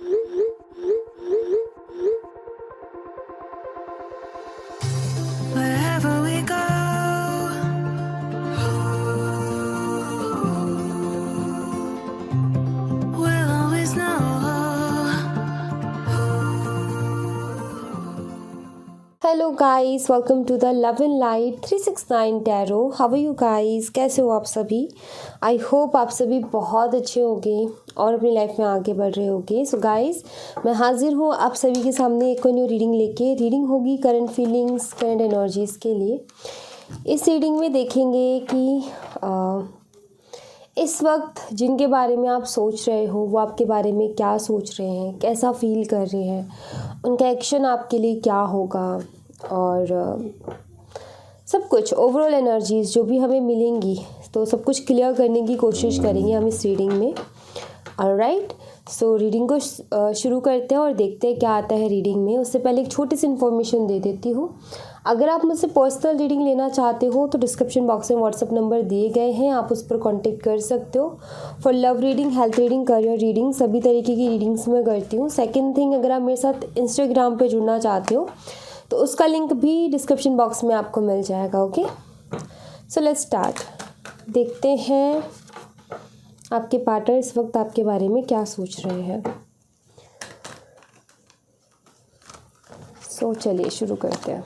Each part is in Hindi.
Wherever we go, we'll always know. Hello guys, welcome to the love and light 369 tarot. How are you guys? कैसे हो आप सभी? आई होप आप सभी बहुत अच्छे होंगे और अपनी लाइफ में आगे बढ़ रहे होंगे। सो गाइस, मैं हाजिर हूँ आप सभी के सामने एक न्यू रीडिंग लेके। रीडिंग होगी करंट फीलिंग्स, करंट एनर्जीज़ के लिए। इस रीडिंग में देखेंगे कि इस वक्त जिनके बारे में आप सोच रहे हो वो आपके बारे में क्या सोच रहे हैं, कैसा फील कर रहे हैं, उनका एक्शन आपके लिए क्या होगा, और सब कुछ ओवरऑल एनर्जीज़ जो भी हमें मिलेंगी तो सब कुछ क्लियर करने की कोशिश करेंगे हम इस रीडिंग में। ऑलराइट, सो रीडिंग को शुरू करते हैं और देखते हैं क्या आता है रीडिंग में। उससे पहले एक छोटी सी इन्फॉर्मेशन दे देती हूँ। अगर आप मुझसे पर्सनल रीडिंग लेना चाहते हो तो डिस्क्रिप्शन बॉक्स में व्हाट्सअप नंबर दिए गए हैं, आप उस पर कांटेक्ट कर सकते हो। For love reading, health reading, career reading, सभी तरीके की रीडिंग्स मैं करती हूँ। सेकेंड थिंग, अगर आप मेरे साथ इंस्टाग्राम पे जुड़ना चाहते हो तो उसका लिंक भी डिस्क्रिप्शन बॉक्स में आपको मिल जाएगा। Okay, so let's start. देखते हैं आपके पार्टनर इस वक्त आपके बारे में क्या सोच रहे हैं। सो चलिए शुरू करते हैं।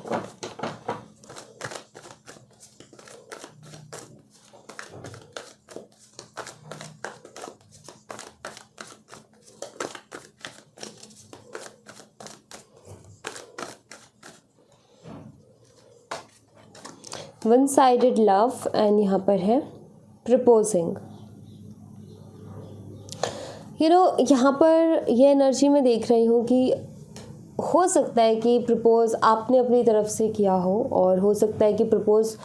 वन साइडेड लव एंड यहाँ पर है प्रपोजिंग। यहाँ पर ये एनर्जी में देख रही हूँ कि हो सकता है कि प्रपोज आपने अपनी तरफ से किया हो, और हो सकता है कि प्रपोज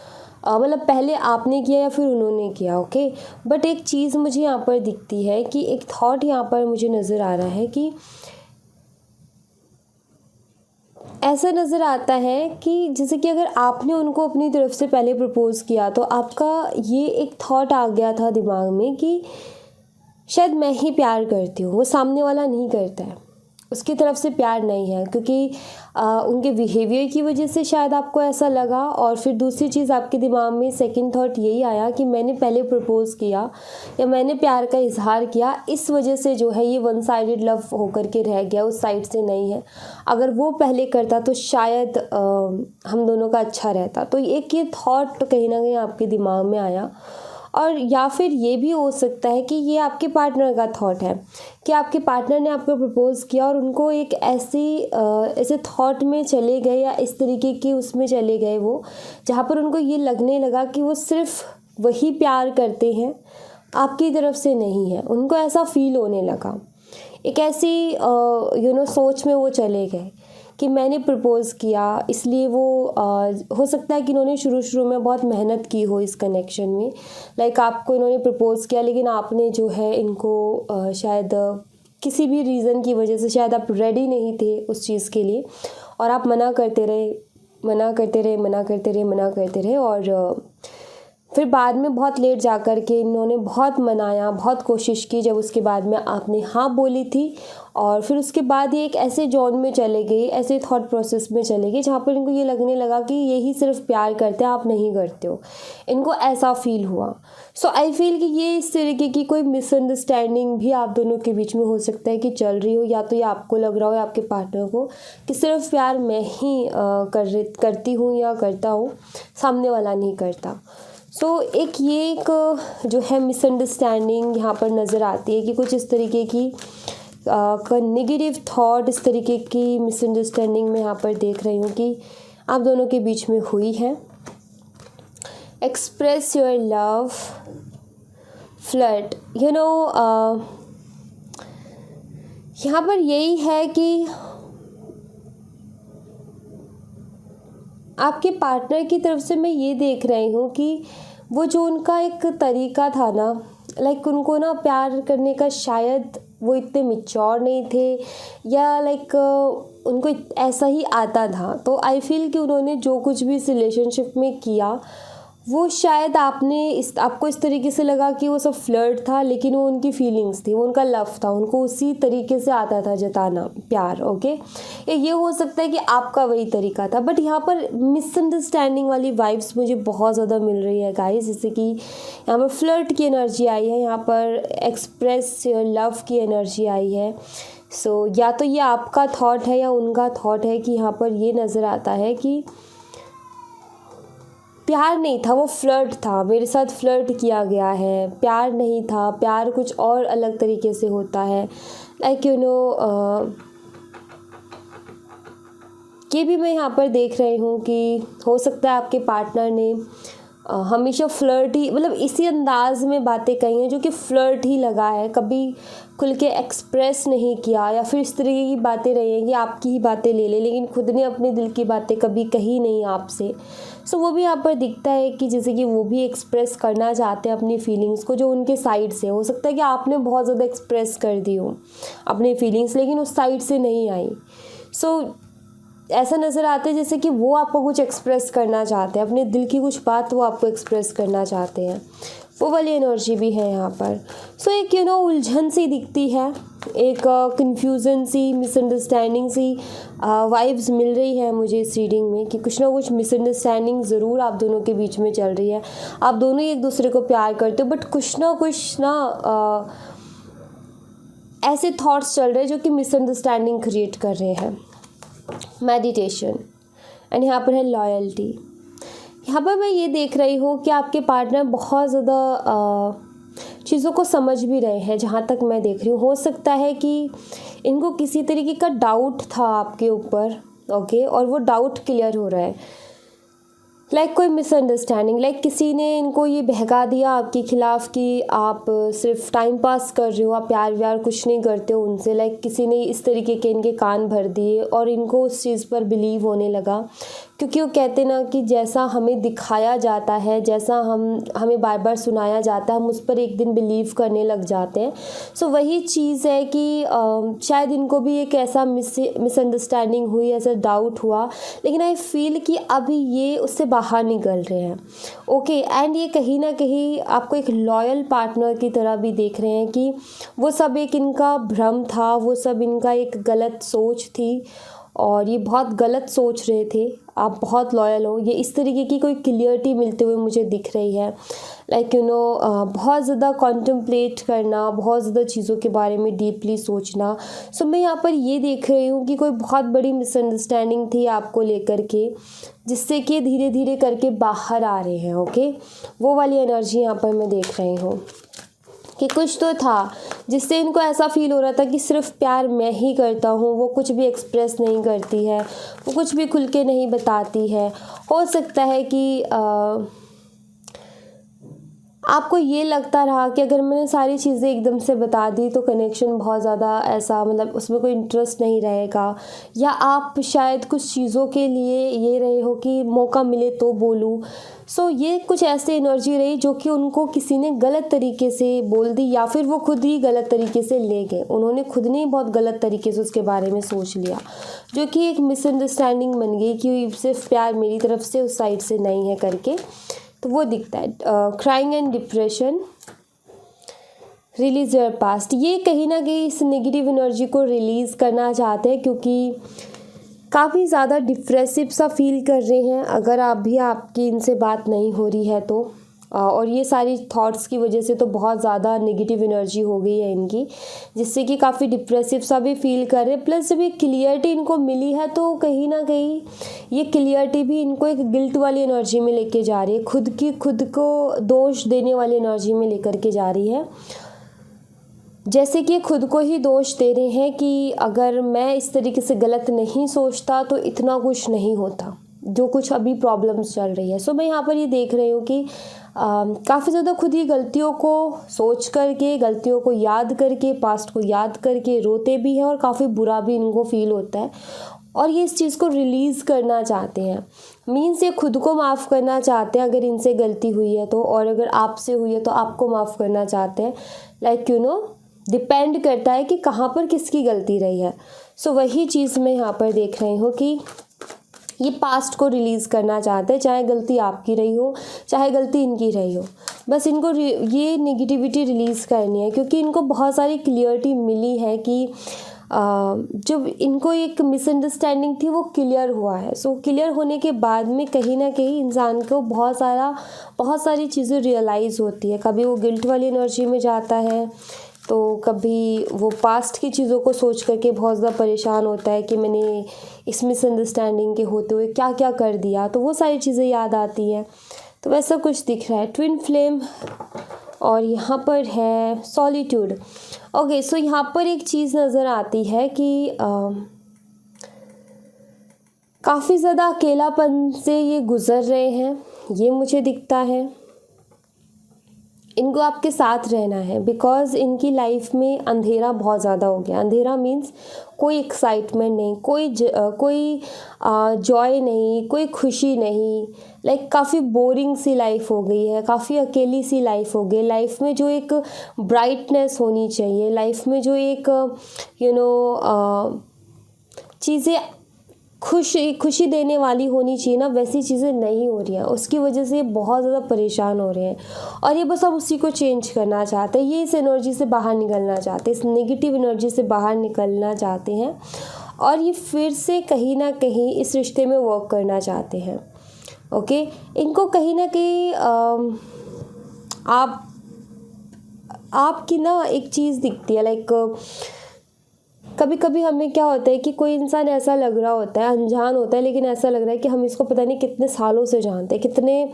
मतलब पहले आपने किया या फिर उन्होंने किया। ओके, बट एक चीज़ मुझे यहाँ पर दिखती है कि एक थॉट यहाँ पर मुझे नज़र आ रहा है कि ऐसा नज़र आता है कि जैसे कि अगर आपने उनको अपनी तरफ से पहले प्रपोज़ किया तो आपका ये एक थॉट आ गया था दिमाग में कि शायद मैं ही प्यार करती हूँ, वो सामने वाला नहीं करता है, उसकी तरफ से प्यार नहीं है, क्योंकि उनके बिहेवियर की वजह से शायद आपको ऐसा लगा। और फिर दूसरी चीज़ आपके दिमाग में सेकंड थॉट यही आया कि मैंने पहले प्रपोज़ किया या मैंने प्यार का इजहार किया, इस वजह से जो है ये वन साइडेड लव होकर के रह गया, उस साइड से नहीं है। अगर वो पहले करता तो शायद हम दोनों का अच्छा रहता। तो एक ये थॉट कहीं ना कहीं आपके दिमाग में आया। और या फिर ये भी हो सकता है कि ये आपके पार्टनर का थॉट है कि आपके पार्टनर ने आपको प्रपोज़ किया और उनको एक ऐसे थॉट में चले गए या इस तरीके की उसमें चले गए वो, जहाँ पर उनको ये लगने लगा कि वो सिर्फ वही प्यार करते हैं, आपकी तरफ से नहीं है। उनको ऐसा फील होने लगा, एक ऐसी सोच में वो चले गए कि मैंने प्रपोज़ किया, इसलिए वो हो सकता है कि इन्होंने शुरू में बहुत मेहनत की हो इस कनेक्शन में। लाइक आपको इन्होंने प्रपोज़ किया लेकिन आपने जो है इनको शायद किसी भी रीज़न की वजह से शायद आप रेडी नहीं थे उस चीज़ के लिए, और आप मना करते रहे और फिर बाद में बहुत लेट जा कर के इन्होंने बहुत मनाया, बहुत कोशिश की, जब उसके बाद में आपने हाँ बोली थी। और फिर उसके बाद ये एक ऐसे जोन में चले गए, ऐसे थॉट प्रोसेस में चले गए जहाँ पर इनको ये लगने लगा कि यही सिर्फ प्यार करते हैं, आप नहीं करते हो। इनको ऐसा फील हुआ। सो आई फील कि ये इस तरीके की कोई मिसअंडरस्टैंडिंग भी आप दोनों के बीच में हो सकता है कि चल रही हो, या तो ये आपको लग रहा हो या आपके पार्टनर को कि सिर्फ प्यार मैं ही करती हूँ या करता हूँ, सामने वाला नहीं करता। सो एक जो है मिसअंडरस्टैंडिंग यहाँ पर नज़र आती है कि कुछ इस तरीके की का नेगेटिव थॉट, इस तरीके की मिसअंडरस्टैंडिंग में यहाँ पर देख रही हूँ कि आप दोनों के बीच में हुई है। एक्सप्रेस योर लव, फ्लर्ट, यहाँ पर यही है कि आपके पार्टनर की तरफ से मैं ये देख रही हूँ कि वो जो उनका एक तरीका था ना, लाइक उनको ना प्यार करने का, शायद वो इतने मैच्योर नहीं थे या लाइक उनको ऐसा ही आता था। तो आई फील कि उन्होंने जो कुछ भी इस रिलेशनशिप में किया वो शायद आपको इस तरीके से लगा कि वो सब फ्लर्ट था, लेकिन वो उनकी फीलिंग्स थी, वो उनका लव था, उनको उसी तरीके से आता था जताना प्यार। ओके, ये हो सकता है कि आपका वही तरीका था, बट यहाँ पर मिसअंडरस्टैंडिंग वाली वाइब्स मुझे बहुत ज़्यादा मिल रही है गाइस। जैसे कि यहाँ पर फ्लर्ट की एनर्जी आई है, यहाँ पर एक्सप्रेस लव की एनर्जी आई है। सो या तो ये आपका थॉट है या उनका थॉट है कि यहाँ पर ये नज़र आता है कि प्यार नहीं था, वो फ्लर्ट था, मेरे साथ फ्लर्ट किया गया है, प्यार नहीं था, प्यार कुछ और अलग तरीके से होता है। लाइक ये भी मैं यहाँ पर देख रही हूँ कि हो सकता है आपके पार्टनर ने हमेशा फ्लर्ट ही, मतलब इसी अंदाज में बातें कही हैं जो कि फ्लर्ट ही लगा है, कभी खुल के एक्सप्रेस नहीं किया, या फिर इस तरीके की बातें रही हैं कि आपकी ही बातें ले ले, लेकिन खुद ने अपने दिल की बातें कभी कही नहीं आपसे। सो वो भी यहाँ पर दिखता है कि जैसे कि वो भी एक्सप्रेस करना चाहते हैं अपनी फीलिंग्स को, जो उनके साइड से हो सकता है कि आपने बहुत ज़्यादा एक्सप्रेस कर दी हो अपनी फीलिंग्स, लेकिन उस साइड से नहीं आई। सो ऐसा नज़र आता है जैसे कि वो आपको कुछ एक्सप्रेस करना चाहते हैं, अपने दिल की कुछ बात वो आपको एक्सप्रेस करना चाहते हैं, वो वाली एनर्जी भी है यहाँ पर। सो एक उलझन सी दिखती है, एक कन्फ्यूज़न सी, मिसअंडरस्टैंडिंग सी वाइब्स मिल रही है मुझे इस रीडिंग में, कि कुछ ना कुछ मिसअंडरस्टैंडिंग ज़रूर आप दोनों के बीच में चल रही है। आप दोनों ही एक दूसरे को प्यार करते हो, बट कुछ ना ऐसे थॉट्स चल रहे हैं जो कि मिसअंडरस्टैंडिंग क्रिएट कर रहे हैं। मेडिटेशन एंड यहाँ पर है लॉयल्टी। यहाँ पर मैं ये देख रही हूँ कि आपके पार्टनर बहुत ज़्यादा चीज़ों को समझ भी रहे हैं, जहाँ तक मैं देख रही हूँ। हो सकता है कि इनको किसी तरीके का डाउट था आपके ऊपर, ओके, और वो डाउट क्लियर हो रहा है। लाइक कोई मिसअंडरस्टैंडिंग, लाइक किसी ने इनको ये बहका दिया आपके खिलाफ कि आप सिर्फ टाइम पास कर रहे हो, आप प्यार व्यार कुछ नहीं करते हो उनसे। लाइक किसी ने इस तरीके के इनके कान भर दिए और इनको उस चीज़ पर बिलीव होने लगा, क्योंकि वो कहते ना कि जैसा हमें दिखाया जाता है, जैसा हमें बार बार सुनाया जाता है, हम उस पर एक दिन बिलीव करने लग जाते हैं। सो वही चीज़ है कि शायद इनको भी एक ऐसा मिसअंडरस्टैंडिंग हुई, ऐसा डाउट हुआ, लेकिन आई फील कि अभी ये उससे बाहर निकल रहे हैं। ओके, एंड ये कहीं ना कहीं आपको एक लॉयल पार्टनर की तरह भी देख रहे हैं कि वो सब एक इनका भ्रम था, वो सब इनका एक गलत सोच थी, और ये बहुत गलत सोच रहे थे। आप बहुत लॉयल हो, ये इस तरीके की कोई क्लियरिटी मिलते हुए मुझे दिख रही है। लाइक बहुत ज़्यादा कॉन्टम्पलेट करना, बहुत ज़्यादा चीज़ों के बारे में डीपली सोचना। सो मैं यहाँ पर ये देख रही हूँ कि कोई बहुत बड़ी मिसअंडरस्टैंडिंग थी आपको लेकर के, जिससे कि धीरे धीरे करके बाहर आ रहे हैं। ओके, वो वाली एनर्जी यहाँ पर मैं देख रही हूँ कि कुछ तो था जिससे इनको ऐसा फील हो रहा था कि सिर्फ प्यार मैं ही करता हूँ, वो कुछ भी एक्सप्रेस नहीं करती है, वो कुछ भी खुल के नहीं बताती है। हो सकता है कि आपको ये लगता रहा कि अगर मैंने सारी चीज़ें एकदम से बता दी तो कनेक्शन बहुत ज़्यादा ऐसा, मतलब उसमें कोई इंटरेस्ट नहीं रहेगा, या आप शायद कुछ चीज़ों के लिए ये रहे हो कि मौका मिले तो बोलूँ। सो ये कुछ ऐसी एनर्जी रही जो कि उनको किसी ने गलत तरीके से बोल दी, या फिर वो खुद ही गलत तरीके से ले गए, उन्होंने खुद ने ही बहुत गलत तरीके से उसके बारे में सोच लिया, जो कि एक मिसअंडरस्टैंडिंग बन गई कि सिर्फ प्यार मेरी तरफ से उस साइड से नहीं है करके। तो वो दिखता है। Crying and depression, release your past. ये कहीं ना कहीं इस नेगेटिव एनर्जी को रिलीज़ करना चाहते हैं, क्योंकि काफ़ी ज़्यादा डिप्रेसिव सा फील कर रहे हैं अगर आपकी इनसे बात नहीं हो रही है तो। और ये सारी थॉट्स की वजह से तो बहुत ज़्यादा नेगेटिव एनर्जी हो गई है इनकी, जिससे कि काफ़ी डिप्रेसिव सा भी फील कर रहे हैं। प्लस जब ये क्लियरिटी इनको मिली है तो कहीं ना कहीं ये क्लियरिटी भी इनको एक गिल्ट वाली एनर्जी में लेके जा रही है, खुद को दोष देने वाली एनर्जी में लेकर के जा रही है। जैसे कि खुद को ही दोष दे रहे हैं कि अगर मैं इस तरीके से गलत नहीं सोचता तो इतना कुछ नहीं होता, जो कुछ अभी प्रॉब्लम्स चल रही है। सो मैं यहाँ पर ये देख रही हूँ कि काफ़ी ज़्यादा खुद ही गलतियों को सोच करके, गलतियों को याद करके, पास्ट को याद करके रोते भी हैं, और काफ़ी बुरा भी इनको फील होता है, और ये इस चीज़ को रिलीज़ करना चाहते हैं। मीन्स ये खुद को माफ़ करना चाहते हैं अगर इनसे गलती हुई है तो, और अगर आपसे हुई है तो आपको माफ़ करना चाहते हैं। लाइक डिपेंड करता है कि कहाँ पर किसकी गलती रही है। सो वही चीज़ मैं यहाँ पर देख रही हूँ कि ये पास्ट को रिलीज़ करना चाहते हैं, चाहे गलती आपकी रही हो चाहे गलती इनकी रही हो। बस इनको ये नेगेटिविटी रिलीज़ करनी है, क्योंकि इनको बहुत सारी क्लियरिटी मिली है कि जब इनको एक मिसअंडरस्टैंडिंग थी वो क्लियर हुआ है। सो क्लियर होने के बाद में कहीं ना कहीं इंसान को बहुत सारी चीज़ें रियलाइज़ होती है। कभी वो गिल्ट वाली एनर्जी में जाता है, तो कभी वो पास्ट की चीज़ों को सोच करके बहुत ज़्यादा परेशान होता है कि मैंने इस मिसअंडरस्टैंडिंग के होते हुए क्या क्या कर दिया, तो वो सारी चीज़ें याद आती हैं। तो वैसा कुछ दिख रहा है ट्विन फ्लेम। और यहाँ पर है सॉलिट्यूड। ओके, सो यहाँ पर एक चीज़ नज़र आती है कि काफ़ी ज़्यादा अकेलापन से ये गुज़र रहे हैं, ये मुझे दिखता है। इनको आपके साथ रहना है, बिकॉज़ इनकी लाइफ में अंधेरा बहुत ज़्यादा हो गया। अंधेरा मीन्स कोई एक्साइटमेंट नहीं, कोई जॉय नहीं, कोई खुशी नहीं। लाइक काफ़ी बोरिंग सी लाइफ हो गई है, काफ़ी अकेली सी लाइफ हो गई। लाइफ में जो एक ब्राइटनेस होनी चाहिए, लाइफ में जो एक चीज़ें खुशी देने वाली होनी चाहिए ना, वैसी चीज़ें नहीं हो रही हैं। उसकी वजह से ये बहुत ज़्यादा परेशान हो रहे हैं, और ये बस अब उसी को चेंज करना चाहते हैं। ये इस एनर्जी से बाहर निकलना चाहते हैं, इस नेगेटिव एनर्जी से बाहर निकलना चाहते हैं, और ये फिर से कहीं ना कहीं इस रिश्ते में वर्क करना चाहते हैं। ओके, इनको कहीं ना कहीं आपकी ना एक चीज़ दिखती है। लाइक कभी कभी हमें क्या होता है कि कोई इंसान ऐसा लग रहा होता है, अनजान होता है, लेकिन ऐसा लग रहा है कि हम इसको पता नहीं कितने सालों से जानते हैं, कितने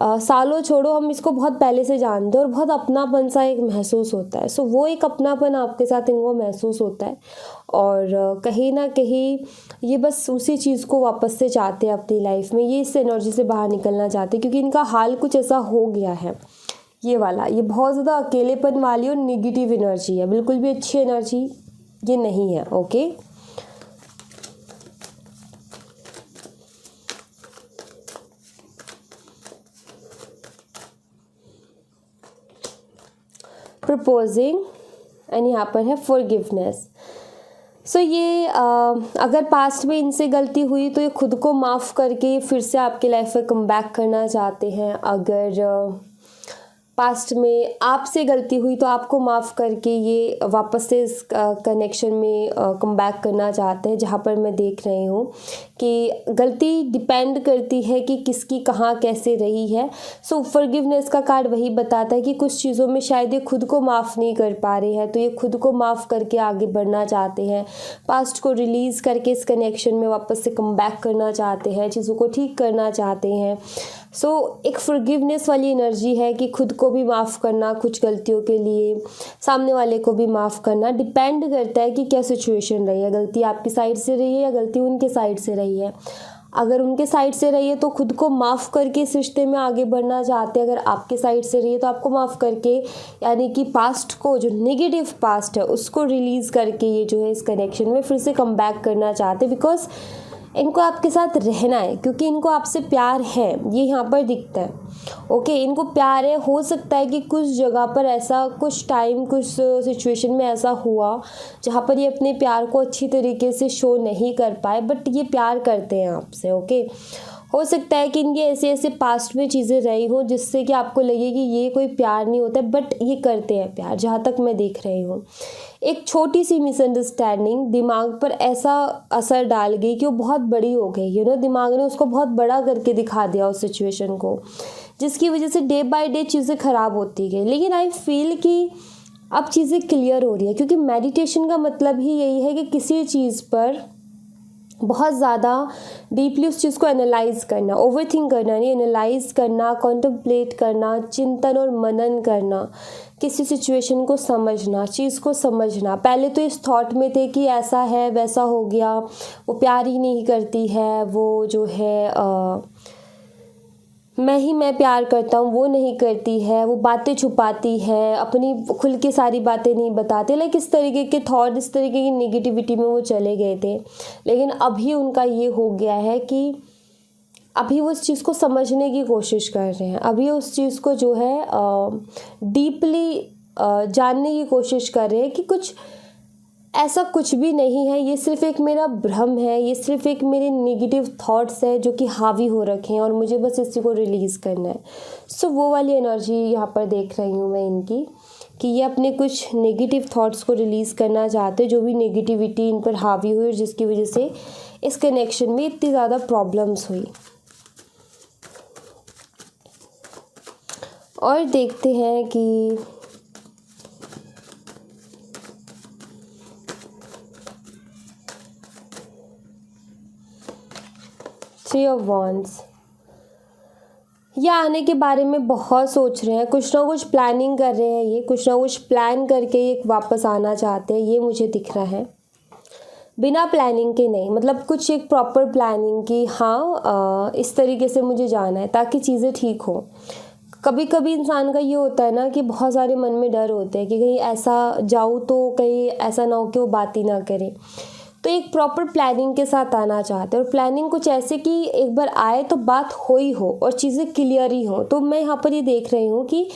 सालों छोड़ो, हम इसको बहुत पहले से जानते हैं, और बहुत अपनापन सा एक महसूस होता है। सो वो एक अपनापन आपके साथ इनको महसूस होता है, और कहीं ना कहीं ये बस उसी चीज़ को वापस से चाहते हैं अपनी लाइफ में। ये इस एनर्जी से बाहर निकलना चाहते हैं, क्योंकि इनका हाल कुछ ऐसा हो गया है। ये वाला, ये बहुत ज़्यादा अकेलेपन वाली और निगेटिव एनर्जी है, बिल्कुल भी अच्छी एनर्जी ये नहीं है। ओके, प्रपोजिंग, एंड यहाँ पर है फॉरगिवनेस। सो ये अगर पास्ट में इनसे गलती हुई तो ये खुद को माफ़ करके फिर से आपकी लाइफ में कम बैक करना चाहते हैं। अगर पास्ट में आपसे गलती हुई तो आपको माफ़ करके ये वापस से इस कनेक्शन में कम बैक करना चाहते हैं, जहाँ पर मैं देख रही हूँ कि गलती डिपेंड करती है कि किसकी कहाँ कैसे रही है। सो फॉरगिवनेस का कार्ड वही बताता है कि कुछ चीज़ों में शायद ये खुद को माफ़ नहीं कर पा रहे हैं, तो ये खुद को माफ़ करके आगे बढ़ना चाहते हैं। पास्ट को रिलीज़ करके इस कनेक्शन में वापस से कम बैक करना चाहते हैं, चीज़ों को ठीक करना चाहते हैं। सो एक फॉरगिवनेस वाली एनर्जी है कि खुद को भी माफ़ करना कुछ गलतियों के लिए, सामने वाले को भी माफ़ करना। डिपेंड करता है कि क्या सिचुएशन रही है, गलती आपकी साइड से रही है या गलती उनके साइड से रही है। अगर उनके साइड से रही है तो खुद को माफ़ करके इस रिश्ते में आगे बढ़ना चाहते हैं। अगर आपके साइड से रही है तो आपको माफ़ करके, यानी कि पास्ट को, जो नेगेटिव पास्ट है उसको रिलीज़ करके ये जो है इस कनेक्शन में फिर से कम बैक करना चाहते हैं। बिकॉज इनको आपके साथ रहना है, क्योंकि इनको आपसे प्यार है, ये यहाँ पर दिखता है। ओके, इनको प्यार है। हो सकता है कि कुछ जगह पर ऐसा, कुछ टाइम, कुछ सिचुएशन में ऐसा हुआ जहाँ पर ये अपने प्यार को अच्छी तरीके से शो नहीं कर पाए, बट ये प्यार करते हैं आपसे। ओके, हो सकता है कि इनके ऐसे ऐसे पास्ट में चीज़ें रही हो जिससे कि आपको लगे कि ये कोई प्यार नहीं होता है, बट ये करते हैं प्यार, जहाँ तक मैं देख रही हूँ। एक छोटी सी मिसअंडरस्टैंडिंग दिमाग पर ऐसा असर डाल गई कि वो बहुत बड़ी हो गई। दिमाग ने उसको बहुत बड़ा करके दिखा दिया उस सिचुएशन को, जिसकी वजह से डे बाय डे चीज़ें ख़राब होती गई। लेकिन आई फील कि अब चीज़ें क्लियर हो रही है, क्योंकि मेडिटेशन का मतलब ही यही है कि किसी चीज़ पर बहुत ज़्यादा डीपली उस चीज़ को एनालाइज करना, ओवरथिंक करना नहीं, एनालाइज करना, कॉन्टम्पलेट करना, चिंतन और मनन करना, किसी सिचुएशन को समझना, चीज़ को समझना। पहले तो इस थॉट में थे कि ऐसा है, वैसा हो गया, वो प्यार ही नहीं करती है, वो जो है मैं प्यार करता हूँ, वो नहीं करती है, वो बातें छुपाती है, अपनी खुल के सारी बातें नहीं बताते। लाइक इस तरीके के थॉट, इस तरीके की नेगेटिविटी में वो चले गए थे। लेकिन अभी उनका ये हो गया है कि अभी वो उस चीज़ को समझने की कोशिश कर रहे हैं, अभी उस चीज़ को जो है डीपली जानने की कोशिश कर रहे हैं कि कुछ ऐसा कुछ भी नहीं है, ये सिर्फ़ एक मेरा भ्रम है, ये सिर्फ़ एक मेरे नेगेटिव थॉट्स है जो कि हावी हो रखे हैं और मुझे बस इसी को रिलीज़ करना है। सो वो वाली एनर्जी यहाँ पर देख रही हूँ मैं इनकी, कि ये अपने कुछ नेगेटिव थॉट्स को रिलीज़ करना चाहते हैं, जो भी नेगेटिविटी इन पर हावी हुई और जिसकी वजह से इस कनेक्शन में इतनी ज़्यादा प्रॉब्लम्स हुई। और देखते हैं कि थ्री ऑफ वॉन्ड्स, ये आने के बारे में बहुत सोच रहे हैं, कुछ ना कुछ प्लानिंग कर रहे हैं, ये कुछ ना कुछ प्लान करके ये वापस आना चाहते हैं, ये मुझे दिख रहा है। बिना प्लानिंग के नहीं, मतलब कुछ एक प्रॉपर प्लानिंग की, हाँ इस तरीके से मुझे जाना है ताकि चीज़ें ठीक हो। कभी कभी इंसान का ये होता है ना कि बहुत सारे मन में डर होते हैं कि कहीं ऐसा जाऊँ तो कहीं ऐसा ना हो कि वो बात ही ना करे। तो एक प्रॉपर प्लानिंग के साथ आना चाहते हैं और प्लानिंग कुछ ऐसे कि एक बार आए तो बात हो ही हो और चीज़ें क्लियर ही हो। तो मैं यहाँ पर ये देख रही हूँ कि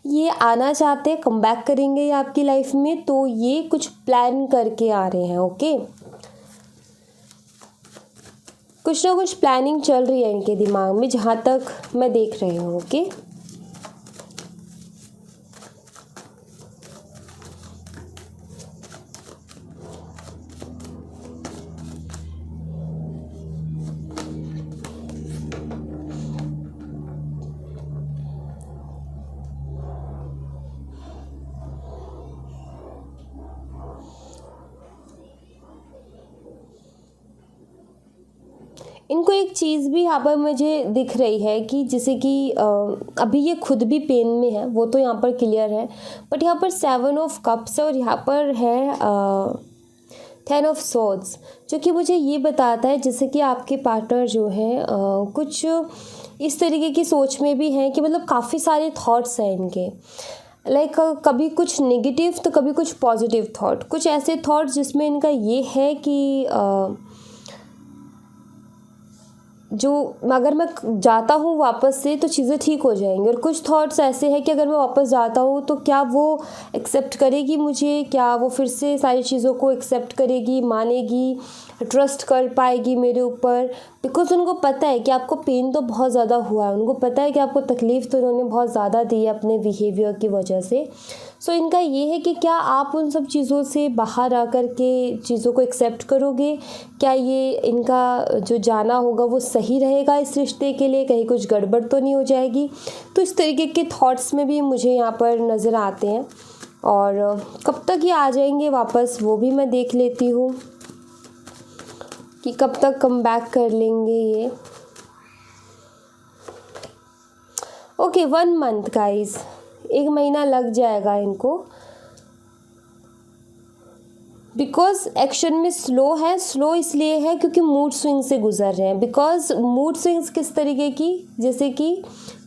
ये आना चाहते हैं, कम बैक करेंगे ये आपकी लाइफ में, तो ये कुछ प्लान करके आ रहे हैं। ओके, कुछ ना कुछ प्लानिंग चल रही है इनके दिमाग में, जहाँ तक मैं देख रही हूँ। ओके, इनको एक चीज़ भी यहाँ पर मुझे दिख रही है कि जैसे कि अभी ये खुद भी पेन में है, वो तो यहाँ पर क्लियर है, बट यहाँ पर 7 ऑफ कप्स है और यहाँ पर है 10 ऑफ स्वॉर्ड्स, जो कि मुझे ये बताता है जैसे कि आपके पार्टनर जो है कुछ इस तरीके की सोच में भी हैं कि मतलब काफ़ी सारे थॉट्स हैं इनके, लाइक कभी कुछ नेगेटिव तो कभी कुछ पॉजिटिव थॉट, कुछ ऐसे थॉट्स जिसमें इनका ये है कि जो अगर मैं जाता हूँ वापस से तो चीज़ें ठीक हो जाएंगी, और कुछ थॉट्स ऐसे हैं कि अगर मैं वापस जाता हूँ तो क्या वो एक्सेप्ट करेगी मुझे, क्या वो फिर से सारी चीज़ों को एक्सेप्ट करेगी, मानेगी, ट्रस्ट कर पाएगी मेरे ऊपर। बिकॉज उनको पता है कि आपको पेन तो बहुत ज़्यादा हुआ है, उनको पता है कि आपको तकलीफ़ तो उन्होंने बहुत ज़्यादा दी है अपने बिहेवियर की वजह से। सो इनका ये है कि क्या आप उन सब चीज़ों से बाहर आकर के चीज़ों को एक्सेप्ट करोगे, क्या ये इनका जो जाना होगा वो सही रहेगा इस रिश्ते के लिए, कहीं कुछ गड़बड़ तो नहीं हो जाएगी। तो इस तरीके के थॉट्स में भी मुझे यहाँ पर नज़र आते हैं, और कब तक ये आ जाएंगे वापस वो भी मैं देख लेती हूँ कि कब तक कम बैक कर लेंगे ये। ओके, 1 मंथ गाइज, 1 महीना लग जाएगा इनको, बिकॉज एक्शन में स्लो है। स्लो इसलिए है क्योंकि मूड स्विंग से गुजर रहे हैं। बिकॉज मूड स्विंग्स किस तरीके की, जैसे कि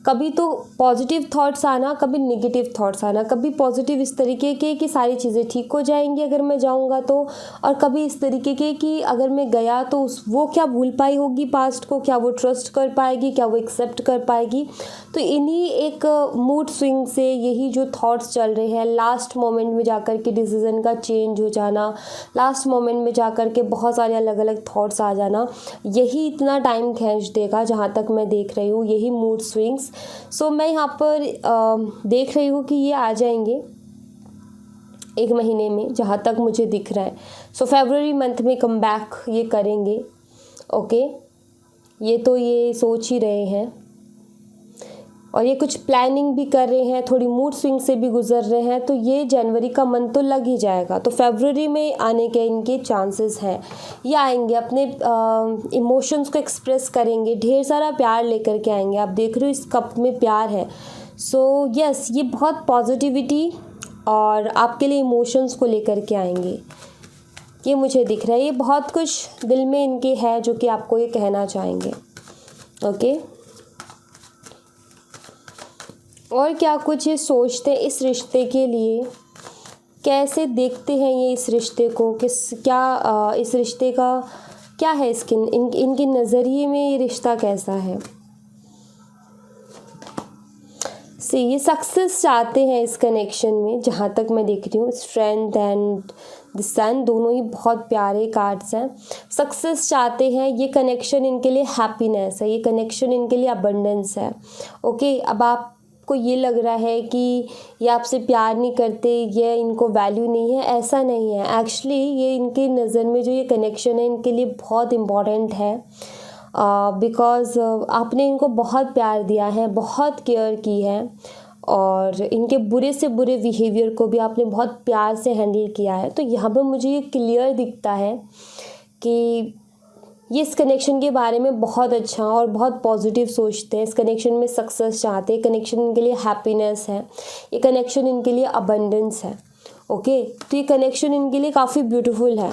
कभी तो पॉजिटिव थॉट्स आना, कभी नेगेटिव थॉट्स आना, कभी पॉजिटिव इस तरीके के कि सारी चीज़ें ठीक हो जाएंगी अगर मैं जाऊंगा तो, और कभी इस तरीके के कि अगर मैं गया तो वो क्या भूल पाई होगी पास्ट को, क्या वो ट्रस्ट कर पाएगी, क्या वो एक्सेप्ट कर पाएगी। तो इन्हीं एक मूड स्विंग से यही जो थॉट्स चल रहे हैं, लास्ट मोमेंट में जाकर के डिसीज़न का चेंज हो जाना, लास्ट मोमेंट में जाकर के बहुत सारे अलग अलग थॉट्स आ जाना, यही इतना टाइम खींच देगा जहाँ तक मैं देख रही हूँ, यही मूड स्विंग्स। सो मैं यहाँ पर देख रही हूँ कि ये आ जाएंगे 1 महीने में, जहाँ तक मुझे दिख रहा है। सो फरवरी मंथ में कम बैक ये करेंगे। ओके, ये तो ये सोच ही रहे हैं और ये कुछ प्लानिंग भी कर रहे हैं, थोड़ी मूड स्विंग से भी गुजर रहे हैं। तो ये जनवरी का मंथ तो लग ही जाएगा, तो फरवरी में आने के इनके चांसेस हैं। ये आएंगे, अपने इमोशंस को एक्सप्रेस करेंगे, ढेर सारा प्यार लेकर के आएंगे। आप देख रहे हो इस कप में प्यार है। सो यस, ये बहुत पॉजिटिविटी और आपके लिए इमोशंस को लेकर के आएंगे, ये मुझे दिख रहा है। ये बहुत कुछ दिल में इनके है जो कि आपको ये कहना चाहेंगे। ओके, और क्या कुछ ये सोचते हैं इस रिश्ते के लिए, कैसे देखते हैं ये इस रिश्ते को, इस रिश्ते का क्या है, इनके नज़रिए में ये रिश्ता कैसा है। से ये सक्सेस चाहते हैं इस कनेक्शन में, जहाँ तक मैं देख रही हूँ। स्ट्रेंथ एंड द सन दोनों ही बहुत प्यारे कार्ड्स हैं। सक्सेस चाहते हैं, ये कनेक्शन इनके लिए हैप्पीनेस है, ये कनेक्शन इनके लिए अबंडेंस है। ओके, अब आपको ये लग रहा है कि ये आपसे प्यार नहीं करते, ये इनको वैल्यू नहीं है, ऐसा नहीं है। एक्चुअली ये इनकी नज़र में जो ये कनेक्शन है इनके लिए बहुत इम्पॉर्टेंट है, बिकॉज़ आपने इनको बहुत प्यार दिया है, बहुत केयर की है, और इनके बुरे से बुरे बिहेवियर को भी आपने बहुत प्यार से हैंडल किया है। तो यहाँ पर मुझे ये क्लियर दिखता है कि ये इस कनेक्शन के बारे में बहुत अच्छा और बहुत पॉजिटिव सोचते हैं, इस कनेक्शन में सक्सेस चाहते हैं, कनेक्शन इनके लिए हैप्पीनेस है, ये कनेक्शन इनके लिए अबंडेंस है। ओके, तो ये कनेक्शन इनके लिए काफ़ी ब्यूटीफुल है।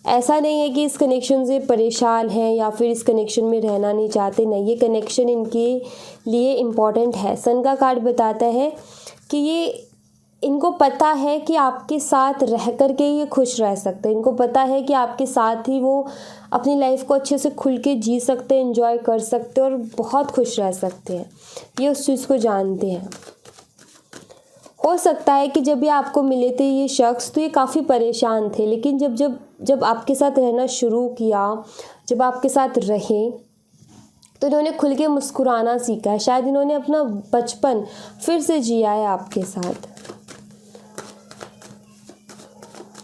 ऐसा नहीं है कि इस कनेक्शन से परेशान हैं या फिर इस कनेक्शन में रहना नहीं चाहते, नहीं, ये कनेक्शन इनके लिए इम्पॉर्टेंट है। सन का कार्ड बताता है कि ये इनको पता है कि आपके साथ रह कर के ये खुश रह सकते हैं, इनको पता है कि आपके साथ ही वो अपनी लाइफ को अच्छे से खुल के जी सकते हैं, एंजॉय कर सकते हैं और बहुत खुश रह सकते हैं। ये उस चीज़ को जानते हैं। हो सकता है कि जब ये आपको मिले थे ये शख्स, तो ये काफ़ी परेशान थे, लेकिन जब आपके साथ रहना शुरू किया, जब आपके साथ रहे, तो इन्होंने खुल के मुस्कुराना सीखा है। शायद इन्होंने अपना बचपन फिर से जिया है आपके साथ।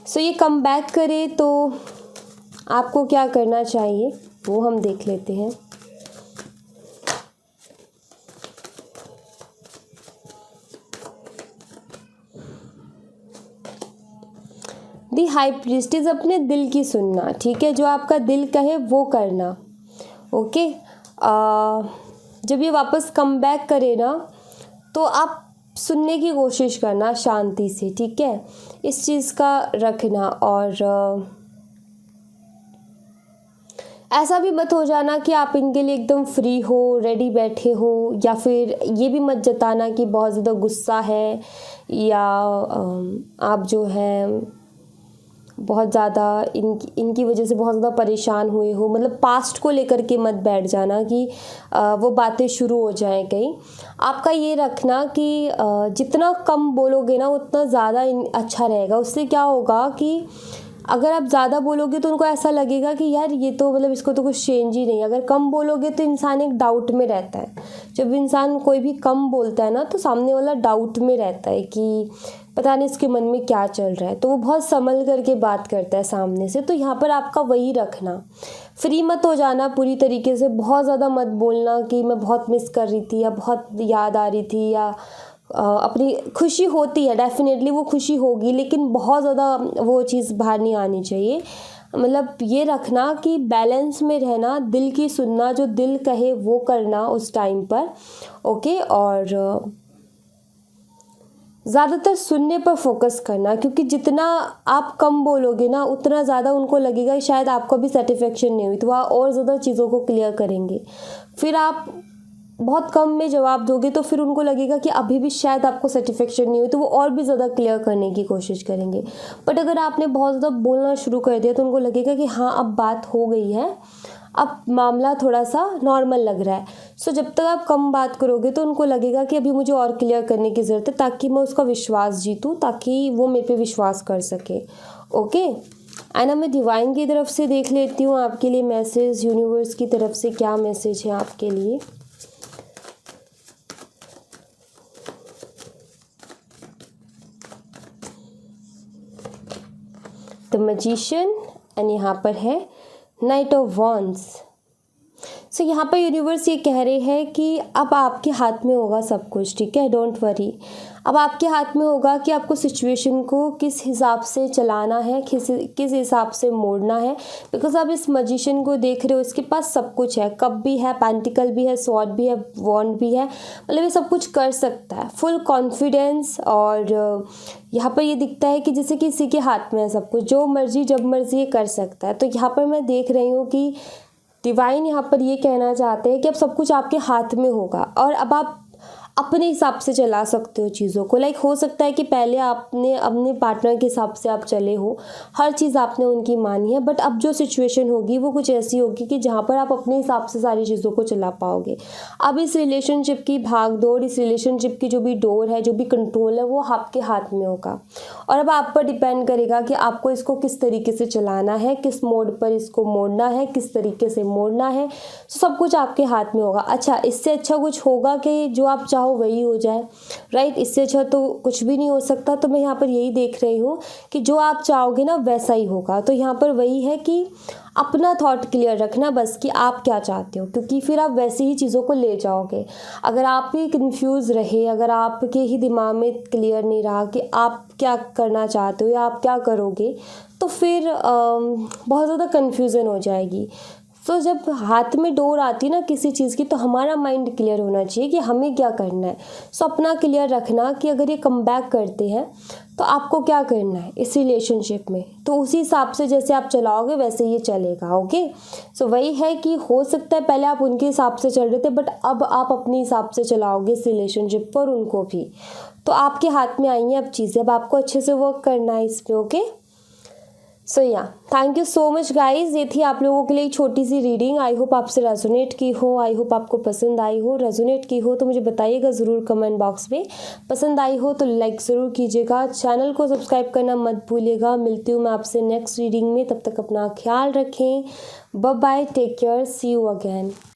सो ये कम बैक करे तो आपको क्या करना चाहिए वो हम देख लेते हैं। दी हाई प्रीस्टेस, अपने दिल की सुनना, ठीक है, जो आपका दिल कहे वो करना। ओके, जब ये वापस कम बैक करे ना, तो आप सुनने की कोशिश करना शांति से, ठीक है, इस चीज़ का रखना। और ऐसा भी मत हो जाना कि आप इनके लिए एकदम फ्री हो, रेडी बैठे हो, या फिर ये भी मत जताना कि बहुत ज़्यादा गुस्सा है या आप जो है बहुत ज़्यादा इनकी वजह से बहुत ज़्यादा परेशान हुए हो। मतलब पास्ट को लेकर के मत बैठ जाना कि वो बातें शुरू हो जाएं कहीं। आपका ये रखना कि जितना कम बोलोगे ना उतना ज़्यादा अच्छा रहेगा। उससे क्या होगा कि अगर आप ज़्यादा बोलोगे तो उनको ऐसा लगेगा कि यार ये तो मतलब इसको तो कुछ चेंज ही नहीं। अगर कम बोलोगे तो इंसान एक डाउट में रहता है। जब इंसान कोई भी कम बोलता है ना, तो सामने वाला डाउट में रहता है कि पता नहीं इसके मन में क्या चल रहा है, तो वो बहुत संभल करके बात करता है सामने से। तो यहाँ पर आपका वही रखना, फ्री मत हो जाना पूरी तरीके से, बहुत ज़्यादा मत बोलना कि मैं बहुत मिस कर रही थी या बहुत याद आ रही थी, या अपनी खुशी होती है, डेफिनेटली वो खुशी होगी, लेकिन बहुत ज़्यादा वो चीज़ बाहर नहीं आनी चाहिए। मतलब ये रखना कि बैलेंस में रहना, दिल की सुनना, जो दिल कहे वो करना उस टाइम पर। ओके, और ज़्यादातर सुनने पर फोकस करना, क्योंकि जितना आप कम बोलोगे ना उतना ज़्यादा उनको लगेगा शायद आपको भी सेटिस्फेक्शन नहीं हुई, तो वह और ज़्यादा चीज़ों को क्लियर करेंगे। फिर आप बहुत कम में जवाब दोगे तो फिर उनको लगेगा कि अभी भी शायद आपको सेटिस्फेक्शन नहीं हुई, तो वो और भी ज़्यादा क्लियर करने की कोशिश करेंगे। बट अगर आपने बहुत ज़्यादा बोलना शुरू कर दिया तो उनको लगेगा कि हाँ अब बात हो गई है, अब मामला थोड़ा सा नॉर्मल लग रहा है। सो जब तक आप कम बात करोगे तो उनको लगेगा कि अभी मुझे और क्लियर करने की ज़रूरत है, ताकि मैं उसका विश्वास जीतूँ, ताकि वो मेरे पे विश्वास कर सके। ओके, एंड मैं डिवाइन की तरफ से देख लेती हूँ आपके लिए मैसेज, यूनिवर्स की तरफ से क्या मैसेज है आपके लिए। द मैजिशियन, एंड यहाँ पर है नाइट ऑफ वॉन्ड्स। सो यहाँ पर यूनिवर्स ये कह रहे हैं कि अब आपके हाथ में होगा सब कुछ, ठीक है, डोंट वरी। अब आपके हाथ में होगा कि आपको सिचुएशन को किस हिसाब से चलाना है, किस हिसाब से मोड़ना है। बिकॉज आप इस मैजिशियन को देख रहे हो, इसके पास सब कुछ है, कप भी है, पेंटिकल भी है, स्वॉर्ड भी है, वॉन्ड भी है, मतलब ये सब कुछ कर सकता है, फुल कॉन्फिडेंस। और यहाँ पर ये दिखता है कि जैसे किसी के हाथ में है सब कुछ, जो मर्जी जब मर्जी ये कर सकता है। तो यहाँ पर मैं देख रही हूँ कि डिवाइन यहाँ पर ये कहना चाहते हैं कि अब सब कुछ आपके हाथ में होगा, और अब आप अपने हिसाब से चला सकते हो चीज़ों को। लाइक हो सकता है कि पहले आपने अपने पार्टनर के हिसाब से आप चले हो, हर चीज़ आपने उनकी मानी है, बट अब जो सिचुएशन होगी वो कुछ ऐसी होगी कि जहाँ पर आप अपने हिसाब से सारी चीज़ों को चला पाओगे। अब इस रिलेशनशिप की भाग दौड़, इस रिलेशनशिप की जो भी डोर है, जो भी कंट्रोल है, वो आपके हाथ में होगा और अब आप पर डिपेंड करेगा कि आपको इसको किस तरीके से चलाना है, किस मोड पर इसको मोड़ना है, किस तरीके से मोड़ना है। सब कुछ आपके हाथ में होगा। अच्छा, इससे अच्छा कुछ होगा कि जो आप चाहो वही हो जाए, राइट? इससे अच्छा तो कुछ भी नहीं हो सकता। तो मैं यहाँ पर यही देख रही हूँ कि जो आप चाहोगे ना वैसा ही होगा। तो यहाँ पर वही है कि अपना थॉट क्लियर रखना बस कि आप क्या चाहते हो, क्योंकि फिर आप वैसी ही चीज़ों को ले जाओगे। अगर आप ही कंफ्यूज रहे, अगर आपके ही दिमाग में क्लियर नहीं रहा कि आप क्या करना चाहते हो या आप क्या करोगे, तो फिर बहुत ज़्यादा कन्फ्यूज़न हो जाएगी। तो जब हाथ में डोर आती है ना किसी चीज़ की, तो हमारा माइंड क्लियर होना चाहिए कि हमें क्या करना है। सो अपना क्लियर रखना कि अगर ये कम बैक करते हैं तो आपको क्या करना है इस रिलेशनशिप में, तो उसी हिसाब से जैसे आप चलाओगे वैसे ये चलेगा। ओके, सो वही है कि हो सकता है पहले आप उनके हिसाब से चल रहे थे, बट अब आप अपने हिसाब से चलाओगे इस रिलेशनशिप पर उनको भी। तो आपके हाथ में आई हैं अब चीज़ें, अब आपको अच्छे से वर्क करना है इस पर। ओके, सो या thank you so much guys. ये थी आप लोगों के लिए एक छोटी सी रीडिंग। आई होप आपसे रेजोनेट की हो, आई होप आपको पसंद आई हो। रेजोनेट की हो तो मुझे बताइएगा ज़रूर कमेंट बॉक्स में। पसंद आई हो तो लाइक ज़रूर कीजिएगा, चैनल को सब्सक्राइब करना मत भूलिएगा। मिलती हूँ मैं आपसे नेक्स्ट रीडिंग में, तब तक अपना ख्याल रखें। Bye bye, take care, see you again.